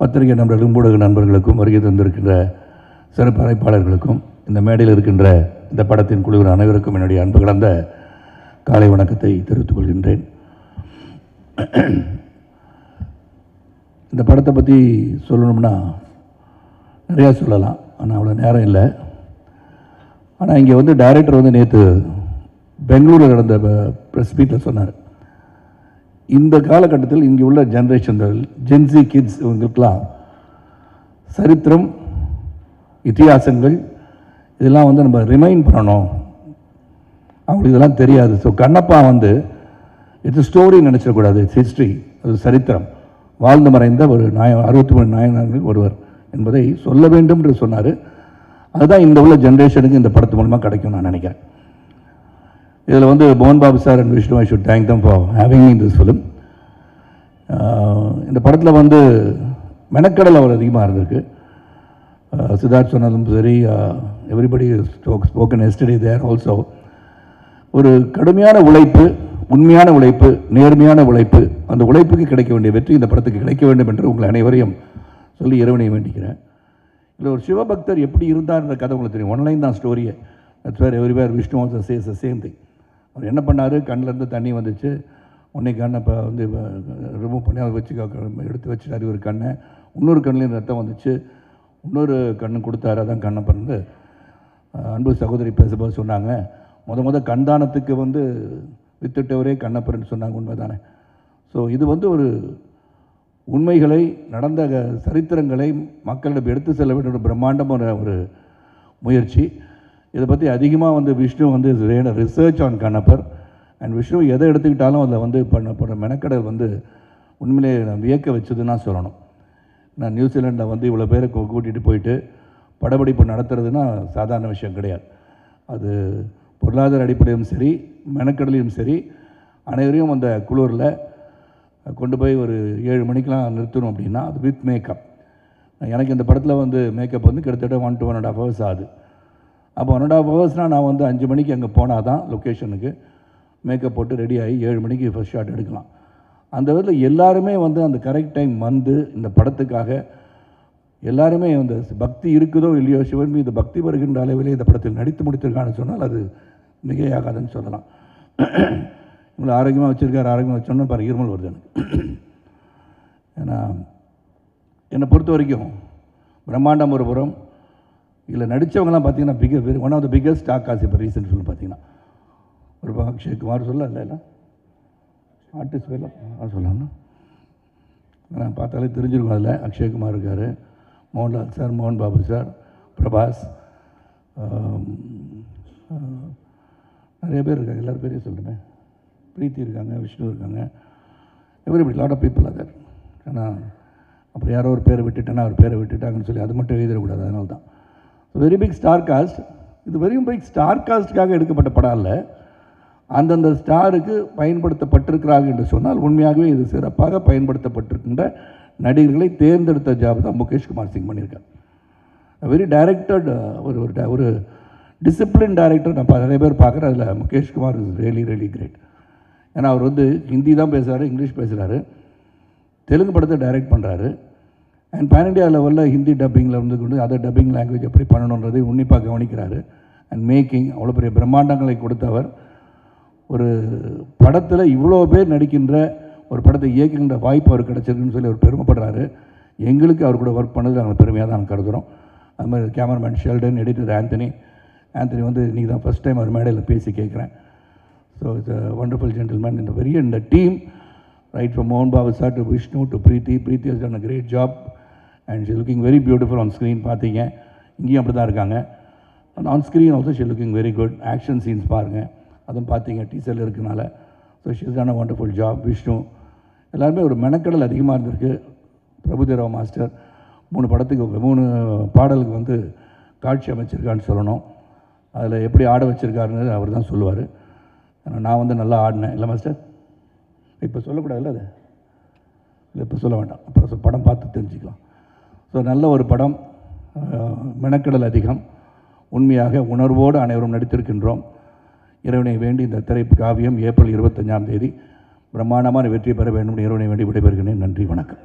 பத்திரிகை நண்பர்களுக்கும் ஊடக நண்பர்களுக்கும் வருகை தந்திருக்கின்ற சிறப்பு அழைப்பாளர்களுக்கும் இந்த மேடையில் இருக்கின்ற இந்த படத்தின் குழுவின் அனைவருக்கும் என்னுடைய அன்பு கலந்த காலை வணக்கத்தை தெரிவித்துக் கொள்கின்றேன். இந்த படத்தை பற்றி சொல்லணும்னா நிறையா சொல்லலாம், ஆனால் அவ்வளோ நேரம் இல்லை. ஆனால் இங்கே வந்து டைரக்டர் வந்து நேற்று பெங்களூரில் நடந்த ப்ரெஸ் மீட்டில் சொன்னார், இந்த காலகட்டத்தில் இங்கே உள்ள ஜென்ரேஷன்கள் ஜென்சி கிட்ஸ் இவங்களுக்கெல்லாம் சரித்திரம் இத்தியாசங்கள் இதெல்லாம் வந்து நம்ம ரிமைண்ட் பண்ணணும், அவங்களுக்கு இதெல்லாம் தெரியாது. ஸோ கண்ணப்பா வந்து இட்ஸ் ஸ்டோரி நினச்சிடக்கூடாது, இட்ஸ் ஹிஸ்ட்ரி, அது சரித்திரம், வாழ்ந்து மறைந்த ஒரு 63 நாயகர்கள் ஒருவர் என்பதை சொல்ல வேண்டும் என்று சொன்னார். அதுதான் இந்த உள்ள ஜென்ரேஷனுக்கு இந்த படத்து மூலமாக கிடைக்கும் நான் நினைக்கிறேன். இதில் வந்து மோகன் Babu sir and Vishnu, I should thank them for having in this film. இந்த படத்தில் வந்து மெனக்கடல் அவர் அதிகமாக இருந்திருக்கு. சித்தார்த் சொன்னதும் சரி, எவ்ரிபடி ஸ்போக்கன் எஸ்டர்டே தேர் ஆல்சோ. ஒரு கடுமையான உழைப்பு, உண்மையான உழைப்பு, நேர்மையான உழைப்பு, அந்த உழைப்புக்கு கிடைக்க வேண்டிய வெற்றி இந்த படத்துக்கு கிடைக்க வேண்டும் என்று உங்களை அனைவரையும் சொல்லி இறைவனை வேண்டிக்கிறேன். இல்லை ஒரு சிவபக்தர் எப்படி இருந்தார்ன்ற கதை உங்களுக்கு தெரியும், ஒன்லைன் தான் ஸ்டோரியை. That's where everywhere Vishnu also says the same thing. அவர் என்ன பண்ணார், கண்ணிலேருந்து தண்ணி வந்துச்சு, உன்னை கண்ணை இப்போ வந்து ரிமூவ் பண்ணி அதை வச்சு எடுத்து வச்சுட்டார் ஒரு கண்ணை, இன்னொரு கண்ணிலேருந்து ரத்தம் வந்துச்சு, இன்னொரு கண்ணு கொடுத்தாரு, அதான் கண்ணப்பன். வந்து அன்பு சகோதரி பேசும்போது சொன்னாங்க, முத கண்தானத்துக்கு வந்து வித்துட்டவரே கண்ணப்பர்னு சொன்னாங்க, உண்மை தானே? ஸோ இது வந்து ஒரு உண்மைகளை, நடந்த சரித்திரங்களை மக்களிடம் எடுத்து செல்ல வேண்டிய ஒரு பிரம்மாண்டமான ஒரு முயற்சி. இதை பற்றி அதிகமாக வந்து விஷ்ணு வந்து research on Kannappar and Vishnu எதை எடுத்துக்கிட்டாலும் அதில் வந்து பண்ணப்படுற மெனக்கடல் வந்து உண்மையிலே வியக்க வச்சதுன்னா சொல்லணும். நான் நியூசிலாண்டில் வந்து இவ்வளோ பேரை கூட்டிகிட்டு போயிட்டு படப்பிடிப்பு நடத்துறதுன்னா சாதாரண விஷயம் கிடையாது. அது பொருளாதார அடிப்படையிலும் சரி, மெனக்கடலையும் சரி, அனைவரையும் அந்த குளூரில் கொண்டு போய் ஒரு 7 மணிக்கெலாம் நிறுத்தணும் அப்படின்னா அது வித் மேக்கப். எனக்கு இந்த படத்தில் வந்து மேக்கப் வந்து கிட்டத்தட்ட 1 to 1.5 hours ஆகுது. அப்போ 1.5 hours நான் வந்து 5 மணிக்கு அங்கே போனால் தான் லொக்கேஷனுக்கு மேக்கப் போட்டு ரெடி ஆகி 7 மணிக்கு ஃபஸ்ட் ஷாட் எடுக்கலாம். அந்த விதத்தில் எல்லாருமே வந்து அந்த கரெக்ட் டைம் வந்து இந்த படத்துக்காக எல்லாருமே அந்த பக்தி இருக்குதோ இல்லையோ, சிவன் மீது பக்தி வருகின்ற அளவிலே இந்த படத்தில் நடித்து முடித்திருக்கான்னு சொன்னால் அது மிகையாகாதுன்னு சொல்லலாம். இவங்களை ஆரோக்கியமாக வச்சுருக்காரு, ஆரோக்கியமாக வச்சோன்னா பாரு இருமல் வருது எனக்கு. ஏன்னா என்னை பொறுத்த வரைக்கும் பிரம்மாண்டம் ஒரு புறம், இதில் நடித்தவங்கலாம் பார்த்தீங்கன்னா one of the biggest star cast. இப்போ ரீசெண்ட் ஃபிலிம் பார்த்தீங்கன்னா ஒரு அக்ஷய் குமார் சொல்ல இல்லை ஆர்டிஸ்ட் பேரில் சொல்லலாம், நான் பார்த்தாலே தெரிஞ்சிருக்கும். அதில் அக்ஷய்குமார் இருக்கார், மோகன்லால் சார், மோகன் பாபு சார், பிரபாஸ், நிறைய பேர் இருக்காங்க, எல்லோரும் பேரையும் சொல்லுமே, பிரீத்தி இருக்காங்க, விஷ்ணு இருக்காங்க, everybody lot of people other. ஆனால் அப்புறம் யாரோ ஒரு பேரை விட்டுட்டேன்னா அவர் பேரை விட்டுட்டாங்கன்னு சொல்லி அது மட்டும் எழுதிடக்கூடாது. அதனால தான் வெரி பிக் ஸ்டார் காஸ்ட். இது வெரி பிக் ஸ்டார் காஸ்ட்டுக்காக எடுக்கப்பட்ட படம் இல்லை, அந்தந்த ஸ்டாருக்கு பயன்படுத்தப்பட்டிருக்கிறார்கள் என்று சொன்னால் உண்மையாகவே இது சிறப்பாக பயன்படுத்தப்பட்டிருக்கின்ற நடிகர்களை தேர்ந்தெடுத்த ஜாப் தான் முகேஷ் குமார் சிங் பண்ணியிருக்கார். வெரி டைரக்டட், ஒரு டிசிப்ளின் டைரக்டர் நான் நிறைய பேர் பார்க்குறேன். அதில் Mukesh Kumar is really great. ஏன்னா அவர் வந்து ஹிந்தி தான் பேசுகிறாரு, இங்கிலீஷ் பேசுகிறாரு, தெலுங்கு படத்தை டைரக்ட் பண்ணுறாரு, அண்ட் பேன் இண்டியா லெவலில் ஹிந்தி டப்பிங்கில் இருந்து கொண்டு அதர் டப்பிங் லாங்குவேஜ் எப்படி பண்ணணுன்றதை உன்னிப்பாக கவனிக்கிறாரு. அண்ட் மேக்கிங் அவ்வளோ பெரிய பிரம்மாண்டங்களை கொடுத்தவர். ஒரு படத்தில் இவ்வளோ பேர் நடிக்கின்ற ஒரு படத்தை இயக்குகின்ற வாய்ப்பு அவர் கிடச்சிருக்குன்னு சொல்லி அவர் பெருமைப்படுறாரு. எங்களுக்கு அவர் கூட ஒர்க் பண்ணது நாங்கள் பெருமையாக தான் கருதுகிறோம். அது மாதிரி கேமராமேன் ஷெல்டன், எடிட்டர் ஆந்தனி வந்து இன்றைக்கி தான் ஃபஸ்ட் டைம் அவர் மேடையில் பேசி கேட்குறேன். So it's a wonderful gentleman. இந்த டீம் ரைட் ஃப்ரம் மோகன் Babu sir to Vishnu to Preethi has done a great job and she looking very beautiful on screen. பார்த்தீங்க இங்கேயும் அப்படி தான் இருக்காங்க. And on screen also she looking very good. Action scenes பாருங்கள், அதுவும் பார்த்தீங்க டீசரில் இருக்கனால. So she has done a wonderful job. Vishnu எல்லாருமே ஒரு மெனக்கடல் அதிகமாக இருந்திருக்கு. பிரபுதேவா மாஸ்டர் 3 பாடலுக்கு வந்து காட்சி அமைச்சிருக்கான்னு சொல்லணும். அதில் எப்படி ஆட வச்சுருக்காருன்னு அவர் தான் சொல்லுவார். நான் வந்து நல்லா ஆடினேன் இல்லை மாஸ்டர், இப்போ சொல்லக்கூடாதுல்ல, அது இல்லை இப்போ சொல்ல வேண்டாம், அப்புறம் படம் பார்த்து தெரிஞ்சுக்கலாம். ஸோ நல்ல ஒரு படம், மெனக்கடல் அதிகம், உண்மையாக உணர்வோடு அனைவரும் நடித்திருக்கின்றோம். இறைவனை வேண்டி இந்த திரை காவியம் ஏப்ரல் 25ஆம் தேதி பிரம்மாண்டமான வெற்றி பெற வேண்டும். இறைவனை வேண்டி விடைபெறுகிறேன். நன்றி, வணக்கம்.